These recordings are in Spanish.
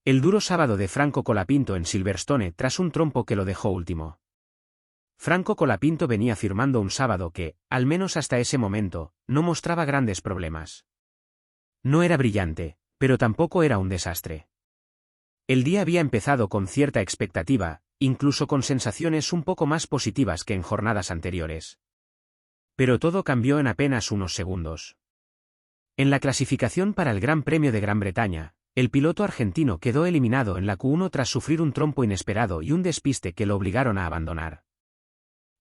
El duro sábado de Franco Colapinto en Silverstone tras un trompo que lo dejó último. Franco Colapinto venía firmando un sábado que, al menos hasta ese momento, no mostraba grandes problemas. No era brillante, pero tampoco era un desastre. El día había empezado con cierta expectativa, incluso con sensaciones un poco más positivas que en jornadas anteriores. Pero todo cambió en apenas unos segundos. En la clasificación para el Gran Premio de Gran Bretaña, el piloto argentino quedó eliminado en la Q1 tras sufrir un trompo inesperado y un despiste que lo obligaron a abandonar.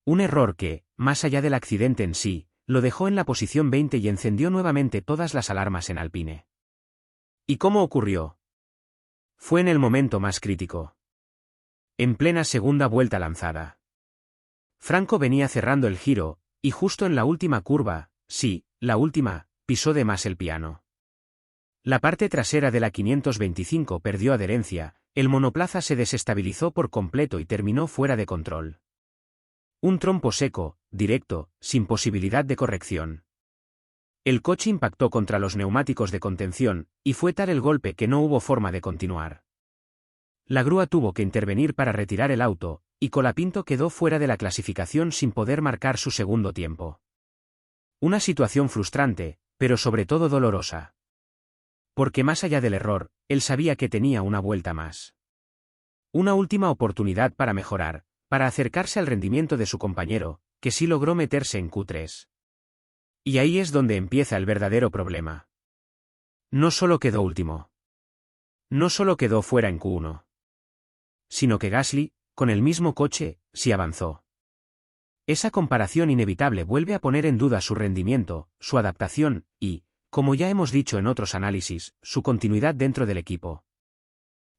Un error que, más allá del accidente en sí, lo dejó en la posición 20 y encendió nuevamente todas las alarmas en Alpine. ¿Y cómo ocurrió? Fue en el momento más crítico. En plena segunda vuelta lanzada. Franco venía cerrando el giro, y justo en la última curva, sí, la última, pisó de más el piano. La parte trasera de la 525 perdió adherencia, el monoplaza se desestabilizó por completo y terminó fuera de control. Un trompo seco, directo, sin posibilidad de corrección. El coche impactó contra los neumáticos de contención, y fue tal el golpe que no hubo forma de continuar. La grúa tuvo que intervenir para retirar el auto, y Colapinto quedó fuera de la clasificación sin poder marcar su segundo tiempo. Una situación frustrante, pero sobre todo dolorosa. Porque más allá del error, él sabía que tenía una vuelta más. Una última oportunidad para mejorar, para acercarse al rendimiento de su compañero, que sí logró meterse en Q3. Y ahí es donde empieza el verdadero problema. No solo quedó último. No solo quedó fuera en Q1. Sino que Gasly, con el mismo coche, sí avanzó. Esa comparación inevitable vuelve a poner en duda su rendimiento, su adaptación, y, como ya hemos dicho en otros análisis, su continuidad dentro del equipo.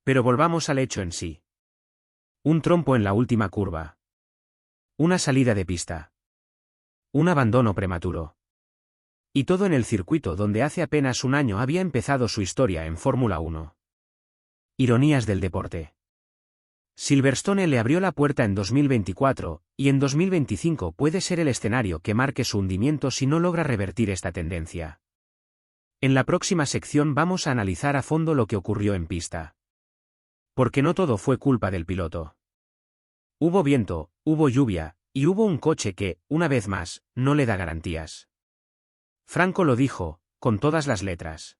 Pero volvamos al hecho en sí. Un trompo en la última curva. Una salida de pista. Un abandono prematuro. Y todo en el circuito donde hace apenas un año había empezado su historia en Fórmula 1. Ironías del deporte. Silverstone le abrió la puerta en 2024, y en 2025 puede ser el escenario que marque su hundimiento si no logra revertir esta tendencia. En la próxima sección vamos a analizar a fondo lo que ocurrió en pista. Porque no todo fue culpa del piloto. Hubo viento, hubo lluvia, y hubo un coche que, una vez más, no le da garantías. Franco lo dijo, con todas las letras.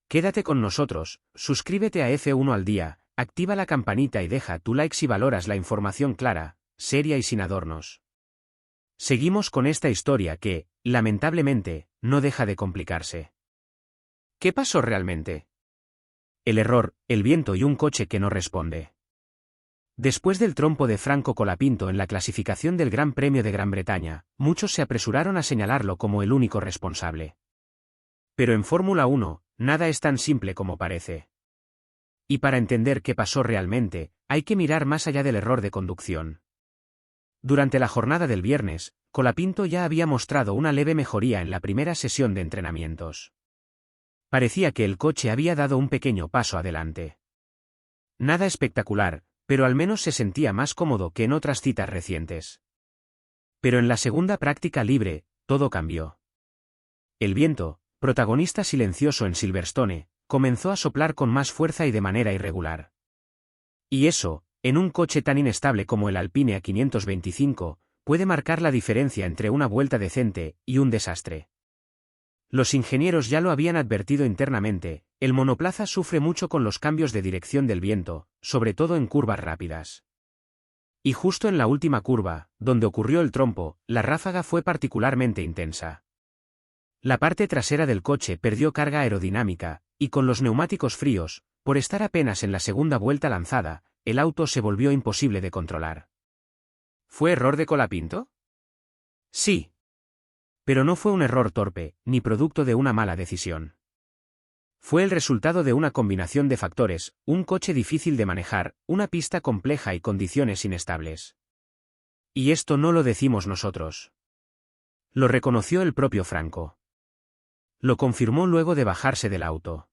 Quédate con nosotros, suscríbete a F1 al día, activa la campanita y deja tu like si valoras la información clara, seria y sin adornos. Seguimos con esta historia que, lamentablemente, no deja de complicarse. ¿Qué pasó realmente? El error, el viento y un coche que no responde. Después del trompo de Franco Colapinto en la clasificación del Gran Premio de Gran Bretaña, muchos se apresuraron a señalarlo como el único responsable. Pero en Fórmula 1, nada es tan simple como parece. Y para entender qué pasó realmente, hay que mirar más allá del error de conducción. Durante la jornada del viernes, Colapinto ya había mostrado una leve mejoría en la primera sesión de entrenamientos. Parecía que el coche había dado un pequeño paso adelante. Nada espectacular, pero al menos se sentía más cómodo que en otras citas recientes. Pero en la segunda práctica libre, todo cambió. El viento, protagonista silencioso en Silverstone, comenzó a soplar con más fuerza y de manera irregular. Y eso, en un coche tan inestable como el Alpine A525, puede marcar la diferencia entre una vuelta decente y un desastre. Los ingenieros ya lo habían advertido internamente, el monoplaza sufre mucho con los cambios de dirección del viento, sobre todo en curvas rápidas. Y justo en la última curva, donde ocurrió el trompo, la ráfaga fue particularmente intensa. La parte trasera del coche perdió carga aerodinámica, y con los neumáticos fríos, por estar apenas en la segunda vuelta lanzada, el auto se volvió imposible de controlar. ¿Fue error de Colapinto? Sí. Pero no fue un error torpe, ni producto de una mala decisión. Fue el resultado de una combinación de factores, un coche difícil de manejar, una pista compleja y condiciones inestables. Y esto no lo decimos nosotros. Lo reconoció el propio Franco. Lo confirmó luego de bajarse del auto.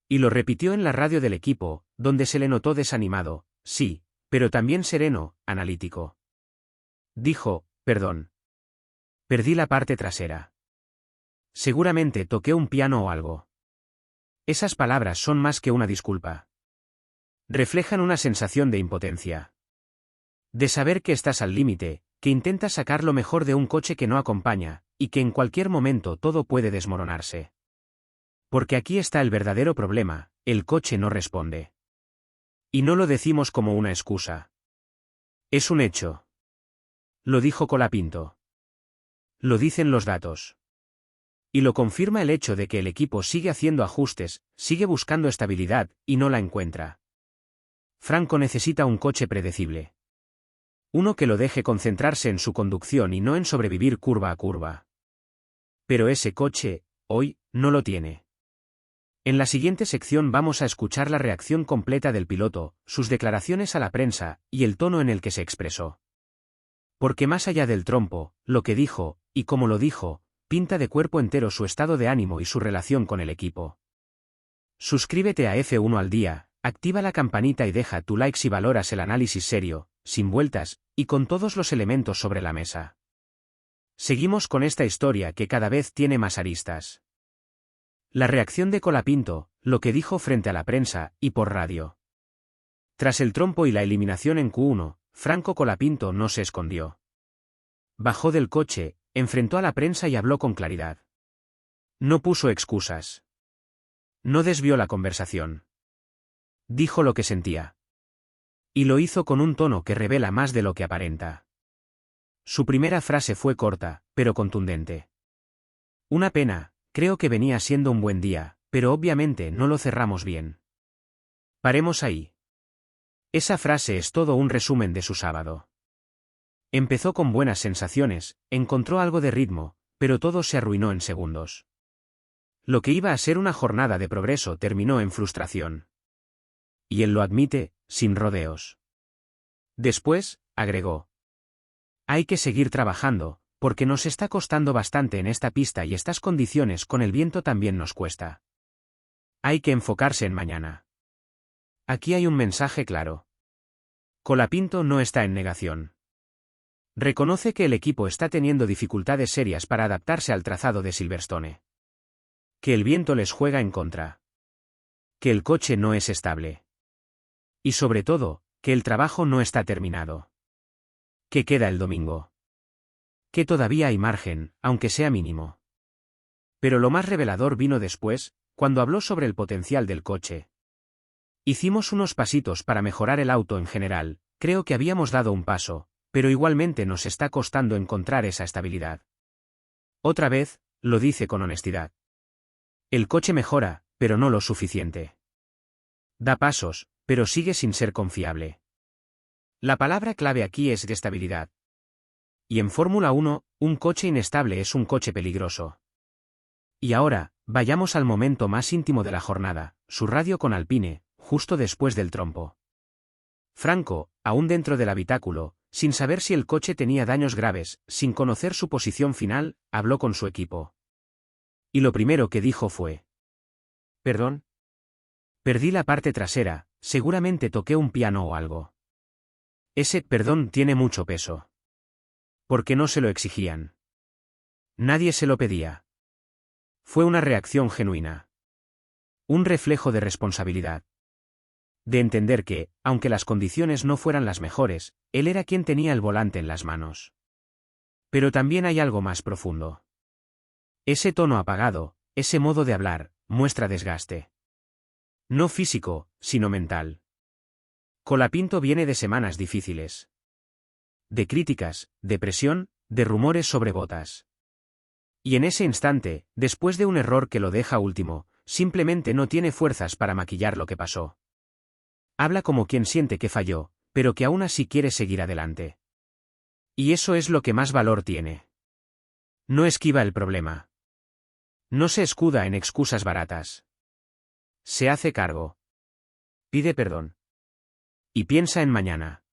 Y lo repitió en la radio del equipo, donde se le notó desanimado, sí, pero también sereno, analítico. Dijo, perdón. Perdí la parte trasera. Seguramente toqué un piano o algo. Esas palabras son más que una disculpa. Reflejan una sensación de impotencia. De saber que estás al límite, que intentas sacar lo mejor de un coche que no acompaña, y que en cualquier momento todo puede desmoronarse. Porque aquí está el verdadero problema, el coche no responde. Y no lo decimos como una excusa. Es un hecho. Lo dijo Colapinto. Lo dicen los datos. Y lo confirma el hecho de que el equipo sigue haciendo ajustes, sigue buscando estabilidad, y no la encuentra. Franco necesita un coche predecible. Uno que lo deje concentrarse en su conducción y no en sobrevivir curva a curva. Pero ese coche, hoy, no lo tiene. En la siguiente sección vamos a escuchar la reacción completa del piloto, sus declaraciones a la prensa, y el tono en el que se expresó. Porque más allá del trompo, lo que dijo, y cómo lo dijo, pinta de cuerpo entero su estado de ánimo y su relación con el equipo. Suscríbete a F1 al día, activa la campanita y deja tu like si valoras el análisis serio, sin vueltas, y con todos los elementos sobre la mesa. Seguimos con esta historia que cada vez tiene más aristas. La reacción de Colapinto, lo que dijo frente a la prensa, y por radio. Tras el trompo y la eliminación en Q1, Franco Colapinto no se escondió. Bajó del coche, enfrentó a la prensa y habló con claridad. No puso excusas. No desvió la conversación. Dijo lo que sentía. Y lo hizo con un tono que revela más de lo que aparenta. Su primera frase fue corta, pero contundente. Una pena, creo que venía siendo un buen día, pero obviamente no lo cerramos bien. Paremos ahí. Esa frase es todo un resumen de su sábado. Empezó con buenas sensaciones, encontró algo de ritmo, pero todo se arruinó en segundos. Lo que iba a ser una jornada de progreso terminó en frustración. Y él lo admite, sin rodeos. Después, agregó. Hay que seguir trabajando, porque nos está costando bastante en esta pista y estas condiciones con el viento también nos cuesta. Hay que enfocarse en mañana. Aquí hay un mensaje claro. Colapinto no está en negación. Reconoce que el equipo está teniendo dificultades serias para adaptarse al trazado de Silverstone. Que el viento les juega en contra. Que el coche no es estable. Y sobre todo, que el trabajo no está terminado. Que queda el domingo. Que todavía hay margen, aunque sea mínimo. Pero lo más revelador vino después, cuando habló sobre el potencial del coche. Hicimos unos pasitos para mejorar el auto en general, creo que habíamos dado un paso, pero igualmente nos está costando encontrar esa estabilidad. Otra vez, lo dice con honestidad. El coche mejora, pero no lo suficiente. Da pasos, pero sigue sin ser confiable. La palabra clave aquí es de estabilidad. Y en Fórmula 1, un coche inestable es un coche peligroso. Y ahora, vayamos al momento más íntimo de la jornada, su radio con Alpine, justo después del trompo. Franco, aún dentro del habitáculo, sin saber si el coche tenía daños graves, sin conocer su posición final, habló con su equipo. Y lo primero que dijo fue: ¿Perdón? Perdí la parte trasera, seguramente toqué un piano o algo. Ese perdón tiene mucho peso. Porque no se lo exigían. Nadie se lo pedía. Fue una reacción genuina. Un reflejo de responsabilidad. De entender que, aunque las condiciones no fueran las mejores, él era quien tenía el volante en las manos. Pero también hay algo más profundo. Ese tono apagado, ese modo de hablar, muestra desgaste. No físico, sino mental. Colapinto viene de semanas difíciles. De críticas, de presión, de rumores sobre Bottas. Y en ese instante, después de un error que lo deja último, simplemente no tiene fuerzas para maquillar lo que pasó. Habla como quien siente que falló, pero que aún así quiere seguir adelante. Y eso es lo que más valor tiene. No esquiva el problema. No se escuda en excusas baratas. Se hace cargo. Pide perdón. Y piensa en mañana.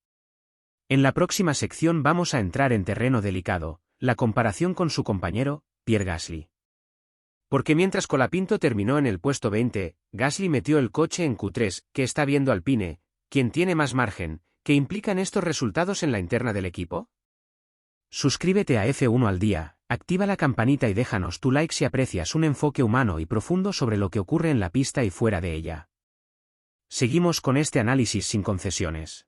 En la próxima sección vamos a entrar en terreno delicado, la comparación con su compañero, Pierre Gasly. Porque mientras Colapinto terminó en el puesto 20, Gasly metió el coche en Q3, que está viendo Alpine, quien tiene más margen. ¿Qué implican estos resultados en la interna del equipo? Suscríbete a F1 al día, activa la campanita y déjanos tu like si aprecias un enfoque humano y profundo sobre lo que ocurre en la pista y fuera de ella. Seguimos con este análisis sin concesiones.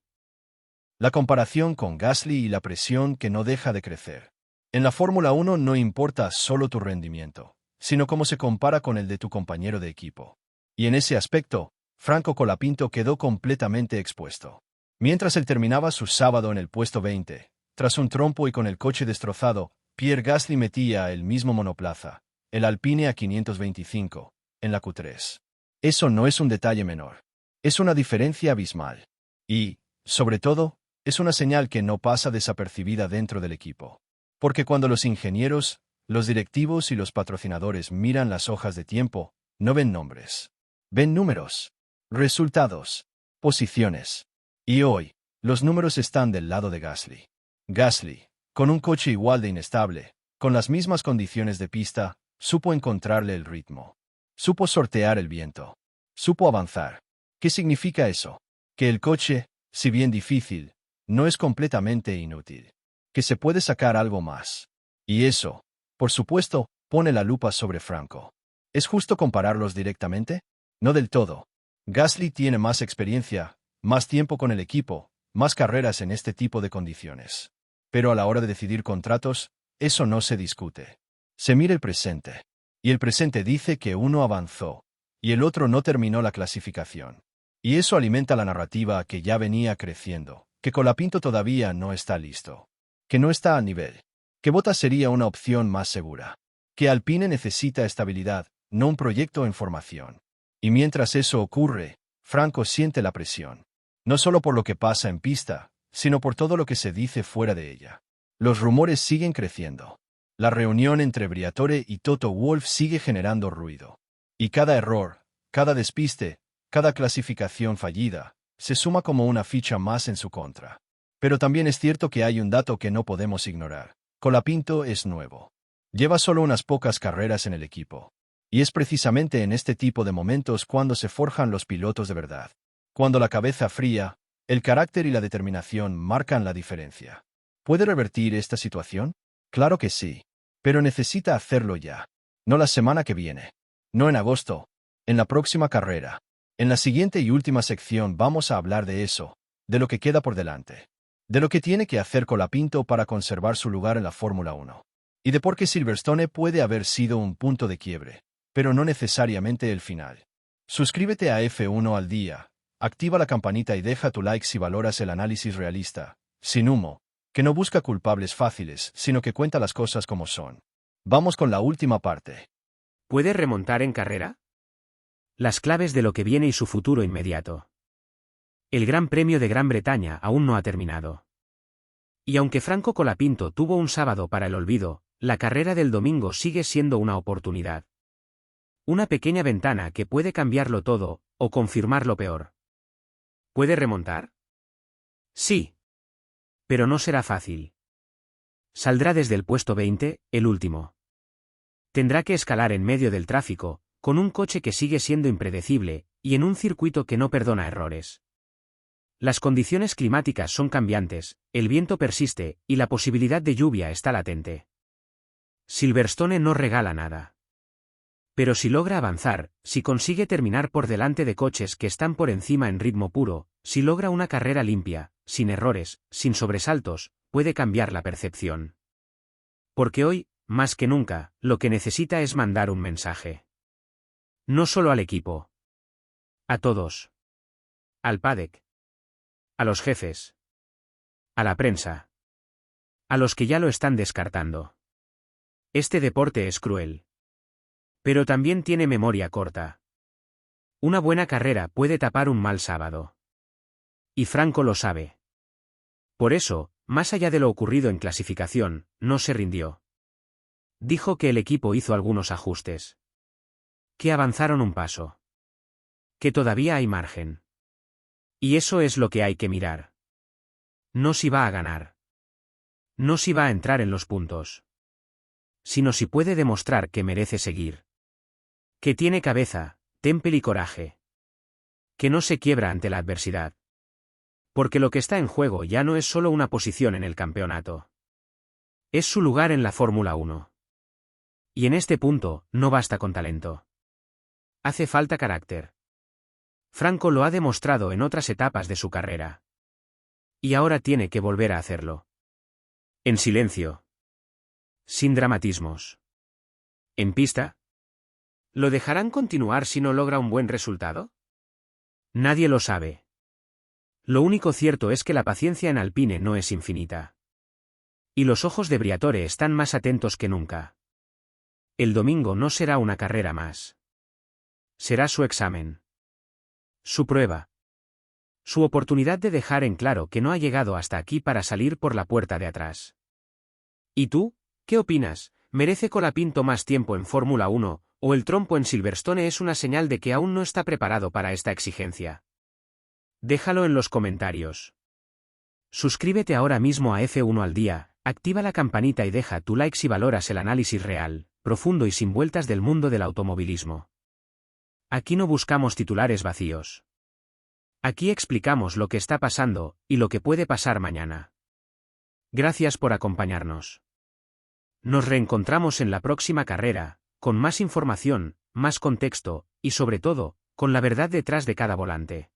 La comparación con Gasly y la presión que no deja de crecer. En la Fórmula 1 no importa solo tu rendimiento, sino cómo se compara con el de tu compañero de equipo. Y en ese aspecto, Franco Colapinto quedó completamente expuesto. Mientras él terminaba su sábado en el puesto 20, tras un trompo y con el coche destrozado, Pierre Gasly metía el mismo monoplaza, el Alpine A525, en la Q3. Eso no es un detalle menor. Es una diferencia abismal. Y, sobre todo, es una señal que no pasa desapercibida dentro del equipo. Porque cuando los ingenieros, los directivos y los patrocinadores miran las hojas de tiempo, no ven nombres. Ven números, resultados, posiciones. Y hoy, los números están del lado de Gasly. Gasly, con un coche igual de inestable, con las mismas condiciones de pista, supo encontrarle el ritmo. Supo sortear el viento. Supo avanzar. ¿Qué significa eso? Que el coche, si bien difícil, no es completamente inútil. Que se puede sacar algo más. Y eso, por supuesto, pone la lupa sobre Franco. ¿Es justo compararlos directamente? No del todo. Gasly tiene más experiencia, más tiempo con el equipo, más carreras en este tipo de condiciones. Pero a la hora de decidir contratos, eso no se discute. Se mira el presente. Y el presente dice que uno avanzó, y el otro no terminó la clasificación. Y eso alimenta la narrativa que ya venía creciendo, que Colapinto todavía no está listo. Que no está a nivel. Que Bottas sería una opción más segura. Que Alpine necesita estabilidad, no un proyecto en formación. Y mientras eso ocurre, Franco siente la presión. No solo por lo que pasa en pista, sino por todo lo que se dice fuera de ella. Los rumores siguen creciendo. La reunión entre Briatore y Toto Wolff sigue generando ruido. Y cada error, cada despiste, cada clasificación fallida, se suma como una ficha más en su contra. Pero también es cierto que hay un dato que no podemos ignorar. Colapinto es nuevo. Lleva solo unas pocas carreras en el equipo. Y es precisamente en este tipo de momentos cuando se forjan los pilotos de verdad. Cuando la cabeza fría, el carácter y la determinación marcan la diferencia. ¿Puede revertir esta situación? Claro que sí. Pero necesita hacerlo ya. No la semana que viene. No en agosto. En la próxima carrera. En la siguiente y última sección vamos a hablar de eso, de lo que queda por delante. De lo que tiene que hacer Colapinto para conservar su lugar en la Fórmula 1. Y de por qué Silverstone puede haber sido un punto de quiebre, pero no necesariamente el final. Suscríbete a F1 al día, activa la campanita y deja tu like si valoras el análisis realista, sin humo, que no busca culpables fáciles, sino que cuenta las cosas como son. Vamos con la última parte. ¿Puede remontar en carrera? Las claves de lo que viene y su futuro inmediato. El Gran Premio de Gran Bretaña aún no ha terminado. Y aunque Franco Colapinto tuvo un sábado para el olvido, la carrera del domingo sigue siendo una oportunidad. Una pequeña ventana que puede cambiarlo todo, o confirmar lo peor. ¿Puede remontar? Sí. Pero no será fácil. Saldrá desde el puesto 20, el último. Tendrá que escalar en medio del tráfico, con un coche que sigue siendo impredecible, y en un circuito que no perdona errores. Las condiciones climáticas son cambiantes, el viento persiste, y la posibilidad de lluvia está latente. Silverstone no regala nada. Pero si logra avanzar, si consigue terminar por delante de coches que están por encima en ritmo puro, si logra una carrera limpia, sin errores, sin sobresaltos, puede cambiar la percepción. Porque hoy, más que nunca, lo que necesita es mandar un mensaje. No solo al equipo. A todos. Al paddock. A los jefes. A la prensa. A los que ya lo están descartando. Este deporte es cruel. Pero también tiene memoria corta. Una buena carrera puede tapar un mal sábado. Y Franco lo sabe. Por eso, más allá de lo ocurrido en clasificación, no se rindió. Dijo que el equipo hizo algunos ajustes. Que avanzaron un paso. Que todavía hay margen. Y eso es lo que hay que mirar. No si va a ganar. No si va a entrar en los puntos. Sino si puede demostrar que merece seguir. Que tiene cabeza, temple y coraje. Que no se quiebra ante la adversidad. Porque lo que está en juego ya no es solo una posición en el campeonato. Es su lugar en la Fórmula 1. Y en este punto, no basta con talento. Hace falta carácter. Franco lo ha demostrado en otras etapas de su carrera. Y ahora tiene que volver a hacerlo. En silencio. Sin dramatismos. En pista. ¿Lo dejarán continuar si no logra un buen resultado? Nadie lo sabe. Lo único cierto es que la paciencia en Alpine no es infinita. Y los ojos de Briatore están más atentos que nunca. El domingo no será una carrera más. Será su examen. Su prueba. Su oportunidad de dejar en claro que no ha llegado hasta aquí para salir por la puerta de atrás. ¿Y tú? ¿Qué opinas? ¿Merece Colapinto más tiempo en Fórmula 1, o el trompo en Silverstone es una señal de que aún no está preparado para esta exigencia? Déjalo en los comentarios. Suscríbete ahora mismo a F1 al día, activa la campanita y deja tu like si valoras el análisis real, profundo y sin vueltas del mundo del automovilismo. Aquí no buscamos titulares vacíos. Aquí explicamos lo que está pasando, y lo que puede pasar mañana. Gracias por acompañarnos. Nos reencontramos en la próxima carrera, con más información, más contexto, y sobre todo, con la verdad detrás de cada volante.